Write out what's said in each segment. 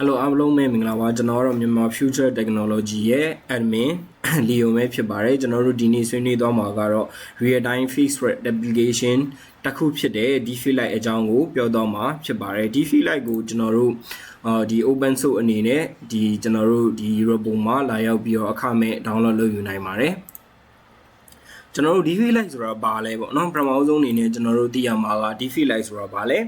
Hello အားလုံးပဲမင်္ဂလာပါကျွန်တော်တို့မြန်မာ Future Technology ရဲ့ admin Leo ပဲဖြစ်ပါတယ်ကျွန်တော်တို့ဒီနေ့ဆွေးနွေးသွားမှာကတော့ real time face threat application တစ်ခုဖြစ်တဲ့ DeFi Lite အကြောင်းကိုပြောသွားမှာဖြစ်ပါတယ် DeFi Lite ကိုကျွန်တော်တို့ဒီ open source အနေနဲ့ဒီကျွန်တော်တို့ဒီ Robo မှာလာရောက်ပြီးတော့အခမဲ့ download လုပ်ယူနိုင်ပါတယ်ကျွန်တော်တို့ DeFi Lite ဆိုတာဘာလဲပေါ့နော်ပထမဆုံးအနေနဲ့ကျွန်တော်တို့သိရမှာက DeFi Lite ဆိုတာဘာလဲ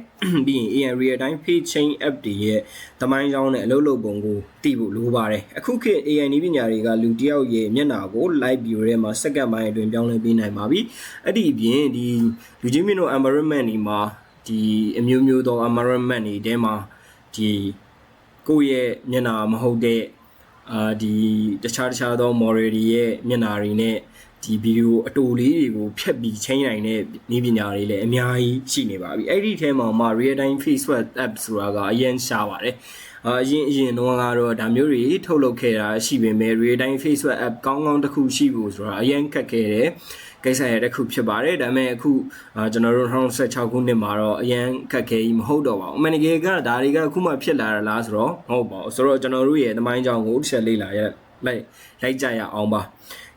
ပြီးရင် AI real time face chain app တွေရဲ့သမိုင်းကြောင်းနဲ့အလုပ်လုပ်ပုံကိုသိဖို့လိုပါတယ်အခုခေတ် AI နည်းပညာတွေကလူတစ်ယောက်ရဲ့မျက်နှာကို live view ထဲမှာစက္ကန့်ပိုင်းအတွင်းပြောင်းလဲပေးနိုင်ပါပြီအဲ့ဒီအပြင်ဒီလူချင်းမြင့်တို့ environment တွေမှာဒီအမျိုးမျိုးသော environment တွေထဲမှာဒီကိုယ့်ရဲ့မျက်နှာမဟုတ်တဲ့ဒီတခြားသော model တွေရဲ့မျက်နှာတွေနဲ့ဒီဗီဒီယိုအတူလေးတွေကိုဖျက်ပြီးချိန်နိုင်တဲ့နည်းပညာတွေလည်းအများကြီးရှိနေပါပြီအဲ့ဒီထဲမှာ real time face threat app ဆိုတာကအရင်ရှားပါတယ်အရင်တော့ကတော့ဒါမျိုးတွေထုတ်လုပ်ခဲ့တာရှိပေမဲ့ real time face threat app ကောင်းကောင်းတစ်ခုရှိဖို့ဆိုတာအရင်ခက်ခဲတယ်ကိစ္စရဲ့တစ်ခုဖြစ်ပါတယ်ဒါပေမဲ့အခုကျွန်တော်တို့2016ခုနှစ်မှာတော့အရင်ခက်ခဲကြီးမဟုတ်တော့ပါဘူးအမှန်တကယ်ကဒါတွေကအခုမှဖြစ်လာတာလားဆိုတော့မဟုတ်ပါဘူးဆိုတော့ကျွန်တော်တို့ရဲ့သမိုင်းကြောင်းကိုတစ်ချက်လေ့လာရလိုက်ကြရအောင်ပါ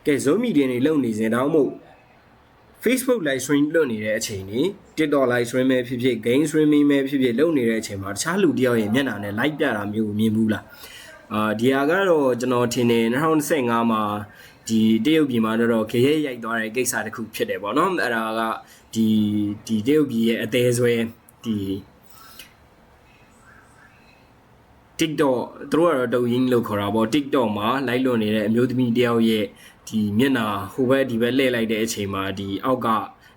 ကဲ Zoom meeting တွေလုပ်နေစဉ်တောင်မို့ Facebook live stream လုပ်နေတဲ့အချိန်นี้ TikTok live stream ပဲဖြစ်ဖြစ် game streaming ပဲဖြစ်ဖြစ်လုပ်နေတဲ့အချိန်မှာတခြားလူတယောက်ရဲ့မျက်နှာနဲ့ live ပြတာမျိုးကိုမြင်ဘူးလားဒီဟာကတော့ကျွန်တော်ထင်တယ်2015မှာဒီတရုတ်ပြည်မှာတော့ခရဲရိုက်သွားတဲ့ကိစ္စတစ်ခုဖြစ်တယ်ပေါ့နော်အဲ့ဒါကဒီတရုတ်ပြည်ရဲ့အသေးဆွဲဒီ TikTok သူတို့ကတော့抖音လို့ခေါ်တာပေါ့ TikTok မှာ live လွှင့်နေတဲ့အမျိုးသမီးတယောက်ရဲ့ဒီမျက်နှာဟိုဘက်ဒီဘက်လှည့်လိုက်တဲ့အချိန်မှာဒီအောက်က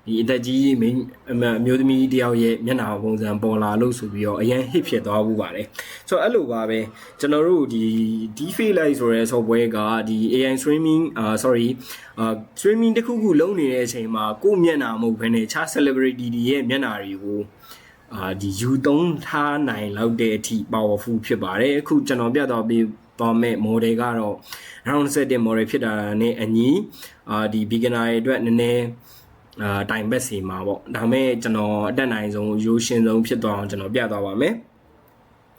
ဒီအသက်ကြီးအမျိုးသမီးတယောက်ရဲ့မျက်နှာပုံစံပေါ်လာလို့ဆိုပြီးတော့အရင် hit ဖြစ်သွားဘူးပါတယ်ဆိုတော့အဲ့လိုပါပဲကျွန်တော်တို့ဒီ DeFi Lite ဆိုတဲ့ software ကဒီ AI streaming streaming တစ်ခုခုလုပ်နေတဲ့အချိန်မှာကိုယ့်မျက်နှာမဟုတ်ဘဲနဲ့ခြား celebrity တွေရဲ့မျက်နှာတွေကိုဒီယူသုံးထားနိုင်လောက်တဲ့အထိ powerful ဖြစ်ပါတယ်အခုကျွန်တော်ပြတော့ပြီးသွားမဲ့ model ကတော့2021 model ဖြစ်တာနဲ့အညီဒီ beginner တွေအတွက်နည်းနည်းတိုင်ဘက်စီမှာပေါ့ဒါပေမဲ့ကျွန်တော်အတက်နိုင်ဆုံးရိုးရှင်းဆုံးဖြစ်သွားအောင်ကျွန်တော်ပြသွားပါမယ်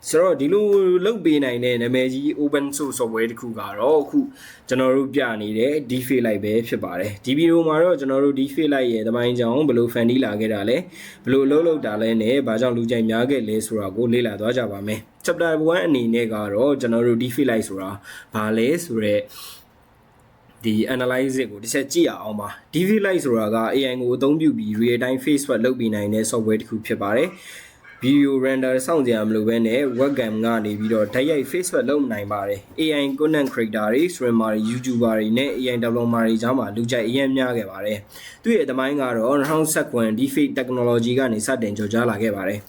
ဆိုတော့ဒီလိုလုပ်ပေးနိုင်တဲ့နာမည်ကြီး open source software တခုကတော့အခုကျွန်တော်တို့ပြနေတဲ့ DeFi Lite ပဲဖြစ်ပါတယ်ဒီဗီဒီယိုမှာတော့ကျွန်တော်တို့ DeFi Lite ရဲ့သမိုင်းကြောင်းဘယ်လိုဖန်တီးလာခဲ့တာလဲဘယ်လိုလုပ်တာလဲနဲ့ဘာကြောင့်လူကြိုက်များခဲ့လဲဆိုတာကိုလေ့လာသွားကြပါမယ် chapter 1အနေနဲ့ကတော့ကျွန်တော်တို့ DeFi Lite ဆိုတာဘာလဲဆိုတော့ဒီ analysis ကိုတစ်ချက်ကြည့်အောင်ပါ DeFi Lite ဆိုတာက AI ကိုအသုံးပြုပြီး real time face threat လုပ်ပေးနိုင်တဲ့ software တစ်ခုဖြစ်ပါတယ်video render စောင့်ကြရမလို့ပဲနဲ့ webcam ကနေပြီးတော့ဓာတ်ရိုက် Facebook လုပ်နိုင်ပါတယ် AI content creator တွေ streamer တွေ YouTuber တွေနဲ့ AI developer တွေကြားမှာလူကြိုက်အရင်များခဲ့ပါတယ်သူရဲ့သမိုင်းကတော့2019 DeFi technology ကနေစတင်ကြော်ကြားလာခဲ့ပါတယ်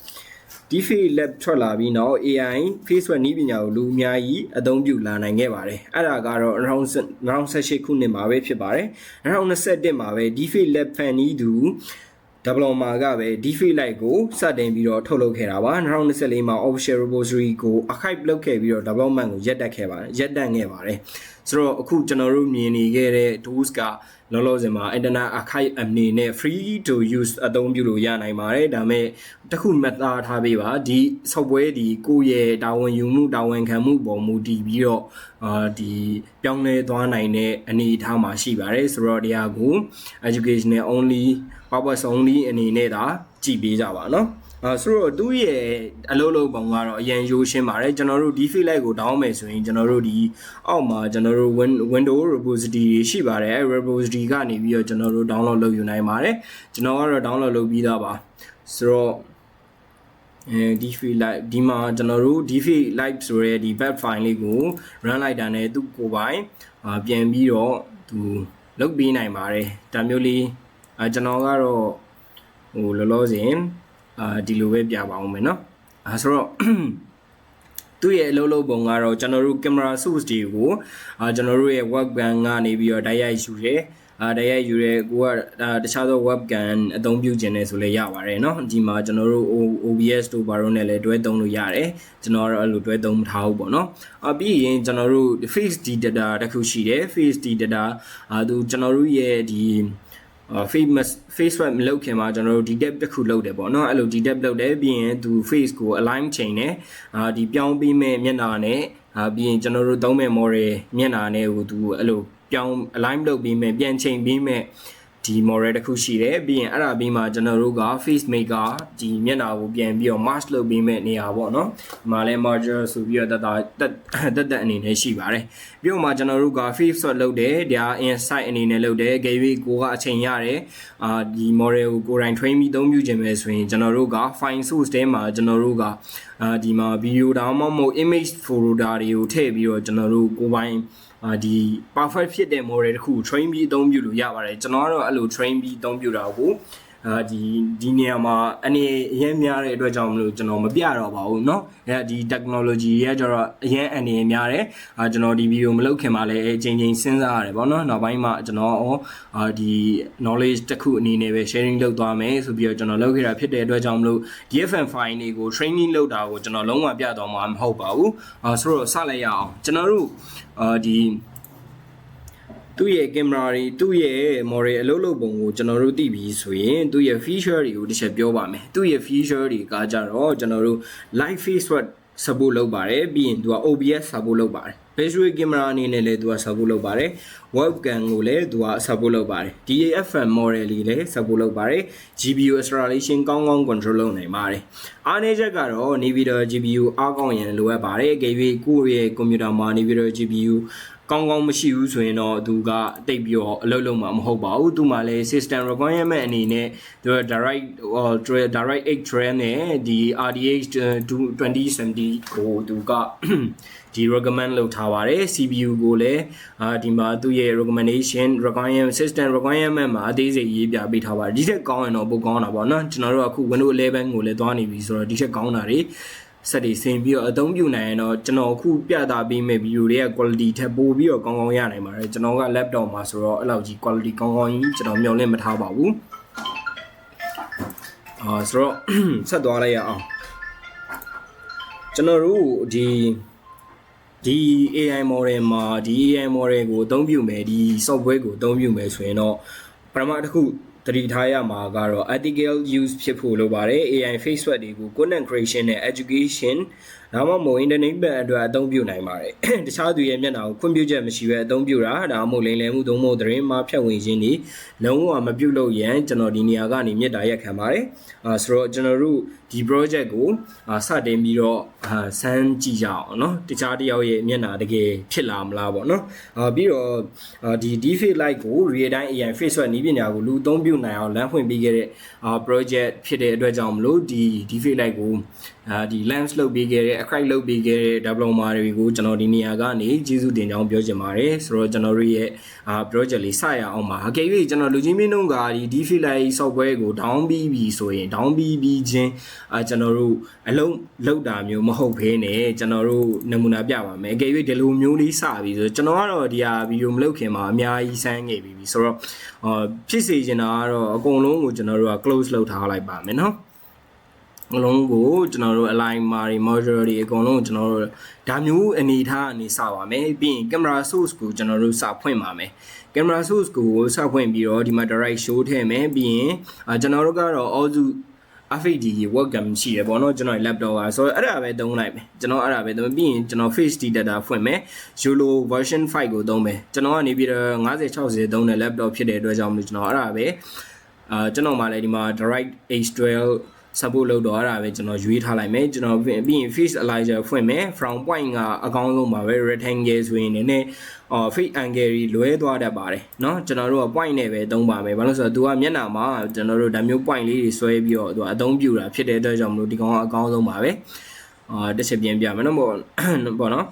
DeFi lab ထွက်လာပြီးနောက် AI Facebook နည်းပညာကိုလူအများကြီးအသုံးပြုလာနိုင်ခဲ့ပါတယ်အဲ့ဒါကတော့2018ခုနှစ်မှာပဲဖြစ်ပါတယ်2021မှာပဲ DeFi lab fan ဤသူdeveloper ကပဲ DeFi Lite ကိုစတင်ပြီးတော့ထုတ်လုပ်ခဲ့တာပါ2024မှာ official repository ကို archive လုပ်ခဲ့ပြီးတော့ development ကိုရပ်တန့်ခဲ့ပါတယ်ဆိုတော့အခုကျွန်တော်တို့မြင်နေခဲ့တဲ့ tools ကလောလောဆယ်မှာ internet archive အနေနဲ့ free to use အသုံးပြုလို့ရနိုင်ပါတယ်ဒါပေမဲ့တခုမှတ်သားထားပေးပါဒီ software ဒီကိုယ့်ရဲ့တာဝန်ယူမှုတာဝန်ခံမှုပေါ်မူတည်ပြီးတော့ဒီပြောင်းလဲသွားနိုင်တဲ့အနေအထားမှာရှိပါတယ်ဆိုတော့တရားကို educational only purpose only အနေနဲ့ဒါကြည့်ပေးကြပါเนาะဆိုတော့သူ့ရဲ့အလုပ်လုပ်ပုံကတော့အရင်ရိုးရှင်းပါတယ်ကျွန်တော်တို့ DeFi Lite ကို down မယ်ဆိုရင်ကျွန်တော်တို့ဒီအောက်မှာကျွန်တော်တို့ window repository ရှိပါတယ်အဲ repository ကနေပြီးတော့ကျွန်တော်တို့ download လုပ်ယူနိုင်ပါတယ်ကျွန်တော်ကတော့ download လုပ်ပြီးသားပါဆိုတော့DeFi Lite ဒီမှာကျွန်တော်တို့ DeFi Lite ဆိုရဲဒီ web file လေးကို run လိုက်တာနဲ့သူ့ကိုယ်ပိုင်ပြန်ပြီးတော့သူလုပ်ပေးနိုင်ပါတယ်ဒါမျိုးလေးကျွန်တော်ကတော့ဟိုလောလောဆယ်ဒီလိုပဲပြပါအောင်မယ်เนาะဆိုတော့သူ့ရဲ့အလုပ်လုပ်ပုံကတော့ကျွန်တော်တို့ camera source တွေကိုကျွန်တော်တို့ရဲ့ webcam ကနေပြီးတော့တိုက်ရိုက်ယူတယ်တိုက်ရိုက်ယူရဲကိုကတခြားသော webcam အသုံးပြုခြင်းနဲ့ဆိုလဲရပါတယ်เนาะဒီမှာကျွန်တော်တို့ OBS တို့ဘာလို့နဲ့လဲတွဲသုံးလို့ရတယ်ကျွန်တော်ကတော့အဲ့လိုတွဲသုံးမထားဘူးပေါ့เนาะပြီးရင်ကျွန်တော်တို့ face data တခုရှိတယ် face data သူကျွန်တော်တို့ရဲ့ဒီ face swap မလုပ်ခင်မှာကျွန်တော်တို့ဒီ tab တစ်ခုလုပ်တယ်ပေါ့နော်အဲ့လိုဒီ tab လုပ်တယ်ပြီးရင်သူ face ကို align ချိန်တယ်ဒီပြောင်းပြီးမဲ့မျက်နှာနဲ့ပြီးရင်ကျွန်တော်တို့သုံးမဲ့ model မျက်နှာနဲ့ကိုသူအဲ့လိုပြောင်း align လုပ်ပြီးမဲ့ပြန်ချိန်ပြီးမဲ့ဒီ model တစ်ခုရှိတယ်ပြီးရင်အဲ့ဒါပြီးမှကျွန်တော်တို့က face maker ဒီမျက်နှာကိုပြန်ပြီးတော့ mask လုပ်ပြီးမဲ့နေရာပေါ့နော်ဒီမှာလဲ margin ဆိုပြီးတော့တက်အနေနဲ့ရှိပါတယ်ပြီးတော့မှကျွန်တော်တို့က face swap လုပ်တယ်ဒါ inside အနေနဲ့လုပ်တယ်ကြွေကိုကအချိန်ရတယ်ဒီ model ကိုကိုယ်တိုင် train ပြီးသုံးပြုခြင်းပဲဆိုရင်ကျွန်တော်တို့က file source ထဲမှာကျွန်တော်တို့ကဒီမှာ video ဒါမှမဟုတ် image folder တွေကိုထည့်ပြီးတော့ကျွန်တော်တို့ကိုယ်ပိုင်ဒီ perfect ဖြစ်တဲ့ model တခု train ပြီးအသုံးပြုလို့ရပါတယ်ကျွန်တော်ကတော့အဲ့လို train ပြီးအသုံးပြုတာကိုဒီနေရာမှာအနေအရင်များတဲ့အတွက်ကြောင့်မလို့ကျွန်တော်မပြတော့ပါဘူးเนาะအဲဒီ technology ရဲ့ကျတော့အရင်အနေများတယ်ကျွန်တော်ဒီ video မလုပ်ခင်မှာလည်းအချိန်စဉ်းစားရတယ်ပေါ့เนาะနောက်ပိုင်းမှာကျွန်တော်ဒီ knowledge တစ်ခုအနေနဲ့ပဲ sharing လုပ်သွားမယ်ဆိုပြီးတော့ကျွန်တော်လုပ်ခဲ့တာဖြစ်တဲ့အတွက်ကြောင့်မလို့ DFM file တွေကို training လုပ်တာကိုကျွန်တော်လုံးဝပြတော့မှာမဟုတ်ပါဘူးဆိုတော့စလိုက်ရအောင်ကျွန်တော်တို့ဒီသူ့ရဲ့ camera တွေသူ့ရဲ့ model အလုပ်လုပ်ပုံကိုကျွန်တော်တို့သိပြီဆိုရင်သူ့ရဲ့ feature တွေကိုတစ်ချက်ပြောပါမယ်သူ့ရဲ့ feature တွေကကြတော့ကျွန်တော်တို့ live face swap support လုပ်ပါတယ်ပြီးရင်သူက OBS support လုပ်ပါတယ် visual camera အနေနဲ့လည်းသူက support လုပ်ပါတယ် webcam ကိုလည်းသူက support လုပ်ပါတယ် DAFM model လေးလည်း support လုပ်ပါတယ် GPU acceleration ကောင်းကောင်း control လုပ်နိုင်ပါတယ်အားနည်းချက်ကတော့နေပြီးတော့ GPU အားကောင်းရင်လိုအပ်ပါတယ်ကြွေကိုယ့်ရဲ့ computer မှာနေပြီးတော့ GPUကောင်းကောင်းမရှိဘူးဆိုရင်တော့သူကတိတ်ပြီးတော့အလုပ်လုပ်မှာမဟုတ်ပါဘူးသူမှလည်း system requirement အနေနဲ့သူ direct 8 train နဲ့ဒီ RDX 2070ကိုသူကဒီ recommend လုပ်ထားပါတယ် CPU ကိုလည်းဒီမှာသူ့ရဲ့ recommendation requirement system requirement မှာအသေးစိတ်ရေးပြပေးထားပါတယ်ဒီထက်ကောင်းရင်တော့ပိုကောင်းတာပေါ့နော်ကျွန်တော်တို့အခု Windows 11ကိုလည်းသွားနေပြီဆိုတော့ဒီထက်ကောင်းတာတွေစက်တွေဆင်ပြီးတော့အသုံးပြုနိုင်ရင်တော့ကျွန်တော်အခုပြတာပေးမဲ့ဗီဒီယိုတွေက quality ထက်ပိုပြီးတော့ကောင်းကောင်းရနိုင်ပါတယ်ကျွန်တော်က laptop မှာဆိုတော့အဲ့လောက်ကြီး quality ကောင်းကောင်းကြီးကျွန်တော်မျှော်လင့်မထားပါဘူးဆိုတော့ဆက်သွားလိုက်ရအောင်ကျွန်တော်တို့ဒီ AI model မှာဒီ AI model ကိုအသုံးပြုမယ်ဒီ software ကိုအသုံးပြုမယ်ဆိုရင်တော့ပထမတစ်ခုတတိထားရမှာကတော့ ethical use ဖြစ်ဖို့လိုပါတယ် AI face swap တွေကို content creation နဲ့ education ဒါမှမဟုတ် internet အတွက်အသုံးပြုနိုင်ပါတယ်တခြားသူရဲ့မျက်နှာကိုခွင့်ပြုချက်မရှိဘဲအသုံးပြုတာဒါမှမဟုတ်လိမ်လည်မှုသုံးဖို့သတင်းမှာဖြတ်ဝင်ခြင်းတွေလုံးဝမပြုလုပ်ရန်ကျွန်တော်ဒီနေရာကနေမြစ်တာရက်ခံပါတယ်ဆိုတော့ကျွန်တော်တို့ဒီ project ကိုစတင်ပြီးတော့စမ်းကြည့်ကြအောင်เนาะတခြားတယောက်ရဲ့မျက်နှာတကယ်ဖြစ်လာမလားပေါ့เนาะပြီးတော့ဒီ deepfake light ကို real time AI face swap နည်းပညာကိုလူအသုံးပြုနိုင်အောင်လမ်းဖွင့်ပေးခဲ့တဲ့ project ဖြစ်တဲ့အတွက်ကြောင့်မလို့ဒီ deepfake light ကိုဒီ lens လုပ်ပေးခဲ့တဲ့ acrylic လုပ်ပေးခဲ့တဲ့ developer တွေကိုကျွန်တော်ဒီနေရာကနေကျေးဇူးတင်ကြောင်းပြောချင်ပါတယ်ဆိုတော့ကျွန်တော်တို့ရဲ့project လေးစရအောင်ပါအကယ်၍ကျွန်တော်လူချင်းမင်းတို့ကဒီ deepfake light software ကို down ပြီးပြီဆိုရင် down ပြီးချင်းကျွန်တော်တို့အလုံးလောက်တာမျိုးမဟုတ်ဘဲနဲ့ကျွန်တော်တို့နမူနာပြပါမယ်အကယ်၍ဒီလိုမျိုးလေးစပြီဆိုကျွန်တော်ကတော့ဒီဟာဗီဒီယိုမလုပ်ခင်မှာအများကြီးစမ်းခဲ့ပြီဆိုတော့ဖြစ်စေချင်တာကတော့အကုန်လုံးကိုကျွန်တော်တို့က close လုပ်ထားလိုက်ပါမယ်နော်အလုံးကိုကျွန်တော်တို့ align မှာ module တွေအကုန်လုံးကျွန်တော်တို့ဒါမျိုးအနေထားအနေစပါမယ်ပြီးရင် camera source ကိုကျွန်တော်တို့စဖွင့်ပါမယ် camera source ကိုစဖွင့်ပြီးတော့ဒီမှာ direct show ထည့်မယ်ပြီးရင်ကျွန်တော်တို့ကတော့ Ozu FAD webcam ရှိရပေါ့နော်ကျွန်တော် laptop ကဆိုတော့အဲ့ဒါပဲသုံးလိုက်မယ်ကျွန်တော်အဲ့ဒါပဲသုံးပြီးရင်ကျွန်တော် face detector ဖွင့်မယ် YOLO version 5ကိုသုံးမယ်ကျွန်တော်ကနေပြီးတော့50 60သုံးတဲ့ laptop ဖြစ်တဲ့အတွက်ကြောင့်မလို့ကျွန်တော်အဲ့ဒါပဲကျွန်တော်မှလည်းဒီမှာ direct H12 support လုပ်တော့အဲ့ဒါပဲကျွန်တော်ရွေးထားလိုက်မယ်ကျွန်တော်ပြီးရင် face aligner ဖွင့်မယ် from point ကအကောင်းဆုံးပါပဲ rectangle ဆိုရင်လည်းface angle ကြီးလွဲသွားတတ်ပါတယ်เนาะကျွန်တော်တို့က point နဲ့ပဲသုံးပါမယ်ဘာလို့ဆိုတော့သူကမျက်နှာမှာကျွန်တော်တို့ဒါမျိုး point လေးတွေဆွဲပြီးတော့သူကအသုံးပြုတာဖြစ်တဲ့အတွက်ကြောင့်မလို့ဒီကောင်ကအကောင်းဆုံးပါပဲတစ်ချက်ပြန်ပြမယ်နော်ပေါ့နော်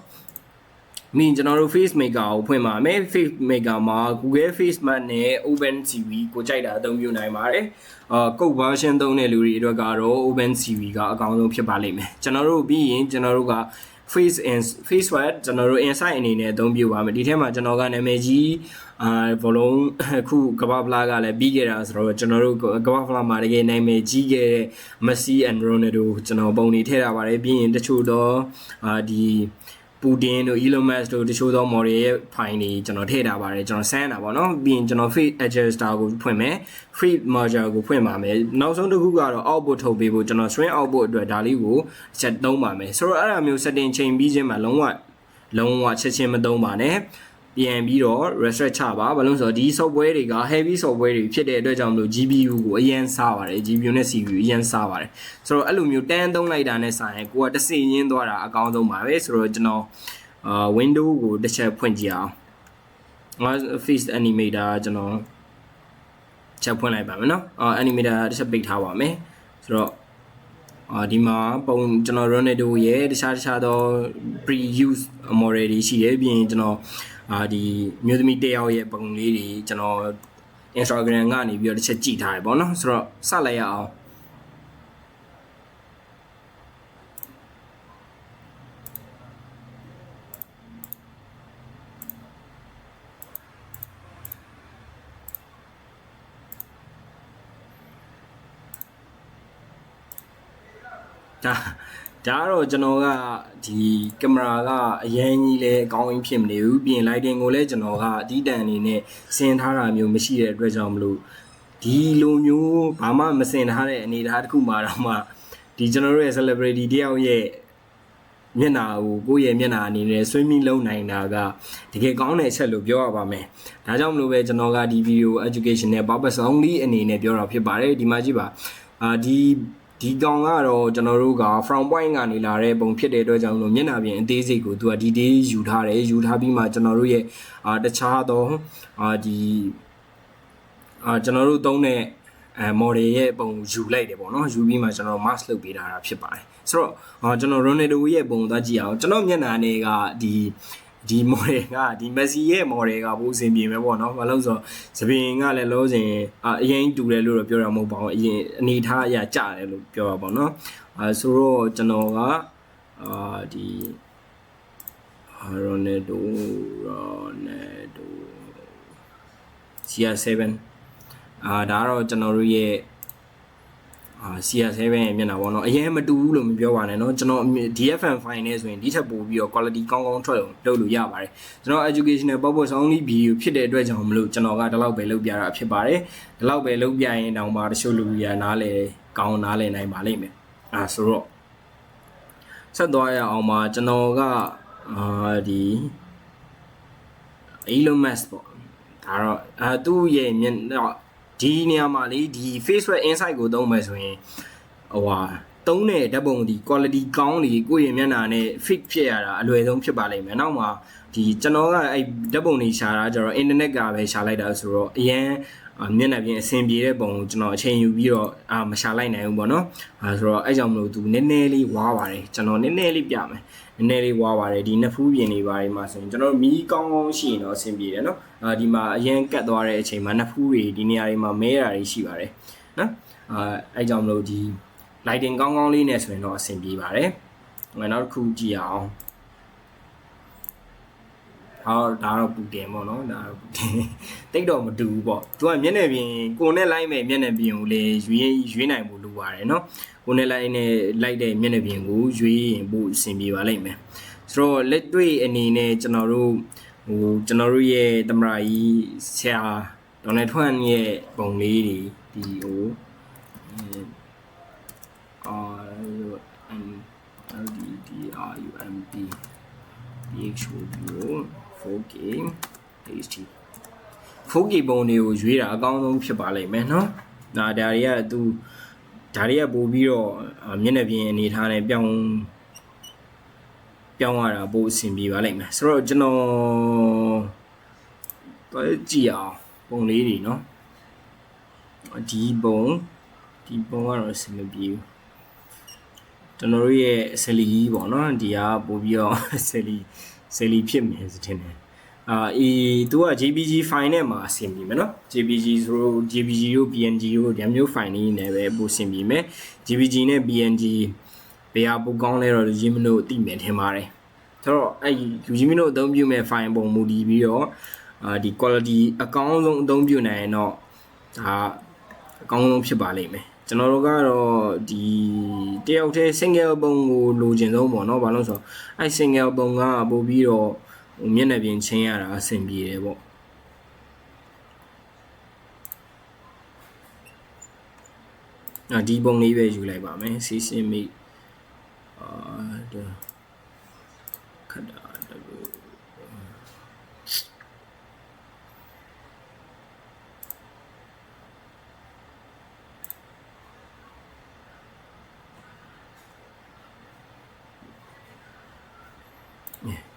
မင်းကျွန်တော်တို့ face maker ကိုဖွင့်ပါမယ် face maker မှာ Google Face Mask နဲ့ OpenCV ကိုကြိုက်တာအသုံးပြုနိုင်ပါတယ်ကုတ် version သုံးတဲ့လူတွေအတွက်ကတော့ OpenCV ကအကောင်းဆုံးဖြစ်ပါလိမ့်မယ်ကျွန်တော်တို့ပြီးရင်ကျွန်တော်တို့က face swap ကျွန်တော်တို့ insight အနေနဲ့အသုံးပြုပါမယ်ဒီထဲမှာကျွန်တော်ကနာမည်ကြီးဘောလုံးအခုကမ္ဘာဖလားကလည်းပြီးခဲ့တာဆိုတော့ကျွန်တော်တို့ကမ္ဘာဖလားမှာတကယ်နာမည်ကြီးခဲ့တဲ့ Messi and Ronaldo ကျွန်တော်ပုံနေထည့်ထားပါတယ်ပြီးရင်တချို့တော့ဒီ ပူတင်တို့ Elon Musk တို့တချို့သော model ရဲ့ file တွေကျွန်တော်ထည့်ထားပါတယ်ကျွန်တော်ဆန်းတာပေါ့နော်ပြီးရင်ကျွန်တော် feed adjuster ကိုဖွင့်မယ် feed merger ကိုဖွင့်ပါမယ်နောက်ဆုံးတစ်ခုကတော့ output ထုတ်ပေးဖို့ကျွန်တော် string output အတွက်ဒါလေးကိုချက်သုံးပါမယ်ဆိုတော့အဲ့ဒါမျိုး setting ချိန်ပြီးချင်းမှာလုံးဝချက်ချင်းမသုံးပါနဲ့ပြန်ပြီးတော့ reset ချပါဘာလို့ဆိုတော့ဒီ software တွေက heavy software တွေဖြစ်တဲ့အတွက်ကြောင့်မလို့ GPU ကိုအရင်စားပါတယ် GPU နဲ့ CPU အရင်စားပါတယ်ဆိုတော့အဲ့လိုမျိုးတန်းသုံးလိုက်တာနဲ့ဆိုင်ရင်ကိုကတစ်စီရင်းသွားတာအကောင်းဆုံးပါပဲဆိုတော့ကျွန်တော်window ကိုတစ်ချက်ဖွင့်ကြည့်အောင်ငါ face animator ကျွန်တော်ချက်ဖွင့်လိုက်ပါမယ်နော်animator တစ်ချက်ပိတ်ထားပါမယ်ဆိုတော့ဒီမှာပုံကျွန်တော် Ronaldo ရဲ့တခြားသော pre-use model တွေရှိတယ်ပြီးရင်ကျွန်တော်ဒီမျိုးသမီးတယောက်ရဲ့ပုံလေးတွေကျွန်တော် Instagram ကနေပြီးတော့တစ်ချက်ကြည့်ထားရပေါ့နော်ဆိုတော့စလိုက်ရအောင်ဒါကတော့ကျွန်တော်ကဒီကင်မရာကအရင်ကြီးလဲအကောင်းကြီးဖြစ်မနေဘူးပြီးရင် lighting ကိုလည်းကျွန်တော်ကအတီးတန်အနေနဲ့ဆင်ထားတာမျိုးမရှိတဲ့အတွက်ကြောင့်မလို့ဒီလိုမျိုးဘာမှမဆင်ထားတဲ့အနေအထားတစ်ခုမှာတော့မှဒီကျွန်တော်တို့ရဲ့ celebrity တယောက်ရဲ့မျက်နှာကိုကိုယ့်ရဲ့မျက်နှာအနေနဲ့ swimming လုပ်နိုင်တာကတကယ်ကောင်းတဲ့အချက်လို့ပြောရပါမယ်ဒါကြောင့်မလို့ပဲကျွန်တော်ကဒီ video educational purpose only အနေနဲ့ပြောတာဖြစ်ပါတယ်ဒီမှာကြည့်ပါဒီကောင်ကတော့ကျွန်တော်တို့က from point ကနေလာတဲ့ပုံဖြစ်တဲ့အတွက်ကြောင့်လို့မျက်နှာပြင်အသေးစိတ်ကိုသူကဒီတေးယူထားတယ်ယူထားပြီးမှကျွန်တော်တို့ရဲ့တခြားသောဒီကျွန်တော်တို့သုံးတဲ့model ရဲ့ပုံယူလိုက်တယ်ပေါ့နော်ယူပြီးမှကျွန်တော် mask လုပ်ပေးထားတာဖြစ်ပါတယ်ဆိုတော့ကျွန်တော် Ronaldo ရဲ့ပုံသွားကြည့်အောင်ကျွန်တော်မျက်နှာနဲ့ကဒီ model ကဒီ Messi ရဲ့ model ကပိုအဆင်ပြေမယ်ပေါ့နော်ဘာလို့ဆိုတော့သပင်ကလည်းလောစဉ်အရင်တူတယ်လို့တော့ပြောတာမဟုတ်ပါဘူးအရင်အနေထားအရာကျတယ်လို့ပြောတာပေါ့နော်ဆိုတော့ကျွန်တော်ကဒီ Ronaldo CR7 ဒါကတော့ကျွန်တော်တို့ရဲ့CR7 ရဲ့မျက်နှာပေါ့နော်အရင်မတူဘူးလို့မပြောပါနဲ့เนาะကျွန်တော် DFM file နဲ့ဆိုရင်ဒီထက်ပိုပြီးတော့ quality ကောင်းကောင်းထွက်လုပ်လို့ရပါတယ်ကျွန်တော် educational purpose only video ဖြစ်တဲ့အတွက်ကြောင့်မလို့ကျွန်တော်ကဒီလောက်ပဲလုပ်ပြတာဖြစ်ပါတယ်ဒီလောက်ပဲလုပ်ပြရင်တောင်မှတချို့လူရနားလေကောင်းနားလေနိုင်ပါလိမ့်မယ်ဆိုတော့ဆက်သွားရအောင်ပါကျွန်တော်ကဒီ Elon Musk ပေါ့ဒါတော့သူ့ရဲ့မျက်နှာဒီနေရာမှာလေဒီ Facebook insight ကိုသုံးမယ်ဆိုရင်သုံးတဲ့ဓာတ်ပုံဒီ quality ကောင်းတွေကိုယ့်ရဲ့မျက်နှာနဲ့ fit ဖြစ်ရတာအလွယ်ဆုံးဖြစ်ပါလိမ့်မယ်နောက်မှာဒီကျွန်တော်ကအဲ့ဓာတ်ပုံတွေရှာတာကျတော့ internet ကပဲရှာလိုက်တာဆိုတော့အရင်မျက်နှာပြင်အဆင်ပြေတဲ့ပုံကိုကျွန်တော်အချိန်ယူပြီးတော့မရှာလိုက်နိုင်ဘူးပေါ့နော်ဆိုတော့အဲ့ကြောင့်မလို့သူနည်းနည်းလေးဝါပါတယ်ကျွန်တော်နည်းနည်းလေးပြမယ်နည်းနည်းလေးဝါပါတယ်ဒီနှစ်ဖူးပြင်တွေပါတယ်မှာဆိုရင်ကျွန်တော်မီးကောင်းကောင်းရှိရင်တော့အဆင်ပြေတယ်နော်ဒီမှာအရင်ကတ်သွားတဲ့အချိန်မှာနှစ်ဖူးတွေဒီနေရာတွေမှာမဲတာတွေရှိပါတယ်နော်အဲ့ကြောင့်မလို့ဒီ lighting ကောင်းကောင်းလေးနဲ့ဆိုရင်တော့အဆင်ပြေပါတယ်နောက်တစ်ခုကြည့်အောင်ဒါတော့ပူတင်ပေါ့နော်ဒါတော့ပူတင်တိတ်တော့မတူဘူးပေါ့သူကမျက်နှာပြင်ကိုနဲ့လိုက်မဲ့မျက်နှာပြင်ကိုလေရွေးနိုင်ဖို့လိုပါတယ်နော်ကိုနဲ့လိုက်နဲ့လိုက်တဲ့မျက်နှာပြင်ကိုရွေးရင်ပို့အဆင်ပြေပါလိမ့်မယ်ဆိုတော့လက်တွေ့အနေနဲ့ကျွန်တော်တို့ရဲ့သမရာကြီးဆရာဒေါ်နယ်ထရန့်ရဲ့ပုံလေးတွေဒီLDDRUMP DXO 4K HD 4K ပုံတွေကိုရွေးတာအကောင်းဆုံးဖြစ်ပါလိမ့်မယ်နော်ဒါတွေကပို့ပြီးတော့မျက်နှာပြင်အနေထားနဲ့ပြောင်းရတာပို့အဆင်ပြေပါလိမ့်မယ်ဆိုတော့ကျွန်တော်ကြည့်အောင်ပုံလေးတွေနော်ဒီပုံကတော့အဆင်မပြေဘူးကျွန်တော်တို့ရဲ့ဆယ်လီကြီးပေါ့နော်ဒီကပို့ပြီးတော့ဆယ်လီဖြစ်မယ်ဆိုတဲ့သူက JPG file နဲ့မှာအဆင်ပြေမယ်နော် JPG ဆိုတော့ JPG တို့ PNG တို့ဒီမျိုး file လေးနဲ့ပဲပို့အဆင်ပြေမယ် JPG နဲ့ PNG ဘယ်ဟာပိုကောင်းလဲတော့ယူမလို့သိမယ်ထင်ပါတယ်ဆိုတော့အဲ့ယူမလို့အသုံးပြုမဲ့ file ပုံမူတည်ပြီးတော့ဒီ quality အကောင်းဆုံးအသုံးပြုနိုင်ရင်တော့ဒါအကောင်းဆုံးဖြစ်ပါလိမ့်မယ် ကျွန်တော်တို့ကတော့ဒီတယောက်တည်း single ပုံကိုလိုချင်ဆုံးပေါ့နော်ဘာလို့ဆိုတော့အဲ single ပုံကပို့ပြီးတော့မျက်နှာပြင်ချင်းရတာအဆင်ပြေတယ်ပေါ့ဒီပုံလေးပဲယူလိုက်ပါမယ်စီစင်မိခက်တာ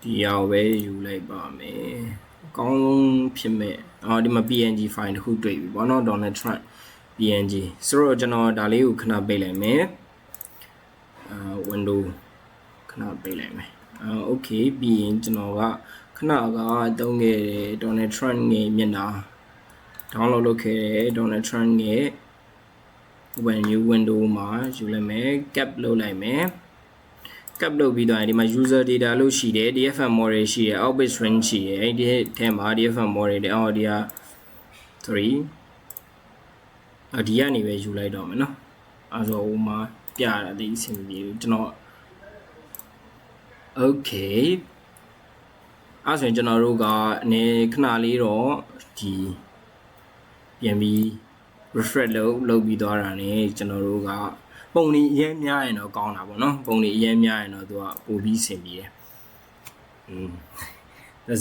ဒီအောင်ပဲယူလိုက်ပါမယ်အကောင်းဆုံးဖြစ်မဲ့ဒီမှာ PNG file တစ်ခုတွေ့ပြီပေါ့နော် Donald Trump PNG ဆိုတော့ကျွန်တော်ဒါလေးကိုခဏပိတ်လိုက်မယ်window ခဏပိတ်လိုက်မယ်okay ပြီးရင်ကျွန်တော်ကခဏကတုံးခဲ့တဲ့ Donald Trump ရဲ့မျက်နှာ download လုပ်ခဲ့တဲ့ Donald Trump ရဲ့ open new window မှာယူလိုက်မယ် cap လုပ်လိုက်မယ် cap လုပ်ပြီးတော့ဒီမှာ user data လို့ရှိတယ် DFM model ရှိတယ် output string ရှိတယ်အဲ့ဒီထဲမှာ DFM model တဲ့ဒီက3ဒီကနေပဲယူလိုက်တော့မယ်နော်အဲဆိုဟိုမှာပြတာဒီအဆင်ပြေဘူးကျွန်တော် okay အဲဆိုရင်ကျွန်တော်တို့ကအနေခဏလေးတော့ဒီပြန်ပြီး refresh လုပ်ပြီးသွားတာ ਨੇ ကျွန်တော်တို့ကပုံတွေအရင်များရင်တော့ကောင်းတာပေါ့နော်ပုံတွေအရင်များရင်တော့သူကပိုပြီးအဆင်ပြေတယ်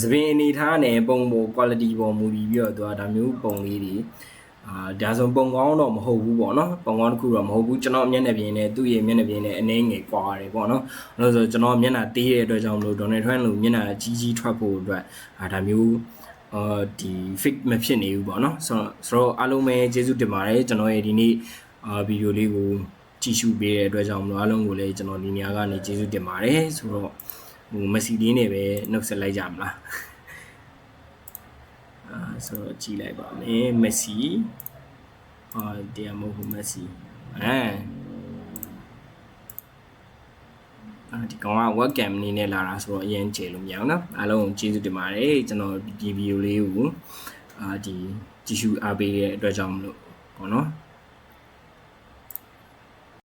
သပင်အနေထားနဲ့ပုံပေါ် quality ပေါ်မူပြီးတော့သူကဒါမျိုးပုံလေးတွေဒါဆိုပုံကောင်းတော့မဟုတ်ဘူးပေါ့နော်ပုံကောင်းတစ်ခုတော့မဟုတ်ဘူးကျွန်တော်မျက်နှာပြင်နဲ့သူ့ရဲ့မျက်နှာပြင်နဲ့အနှဲငယ်ကွာတယ်ပေါ့နော်အဲ့လိုဆိုကျွန်တော်မျက်နှာတေးတဲ့အတွက်ကြောင့်မလို့ Donald Trump လိုမျက်နှာကြီးထွက်ဖို့အတွက်ဒါမျိုးဒီ fix မဖြစ်နေဘူးပေါ့နော်ဆိုတော့အားလုံးပဲကျေးဇူးတင်ပါတယ်ကျွန်တော်ရဲ့ဒီနေ့ဗီဒီယိုလေးကိုကြည့်ရှုပေးတဲ့အတွက်ကြောင့်မလို့အားလုံးကိုလည်းကျွန်တော်ဒီနေရာကနေကျေးဇူးတင်ပါတယ်ဆိုတော့မက်ဆီလေးနဲ့ပဲနှုတ်ဆက်လိုက်ကြမလားဆိုတော့ကြည့်လိုက်ပါမယ်မက်ဆီတရားမဟုတ်မက်ဆီဒီကောင်က webcam အနေနဲ့လာတာဆိုတော့အရင်ကျေလို့မရအောင်နော်အားလုံးကျေးဇူးတင်ပါတယ်ကျွန်တော်ဒီဗီဒီယိုလေးကိုဒီကြည့်ရှုအားပေးတဲ့အတွက်ကြောင့်မလို့ပေါ့နော်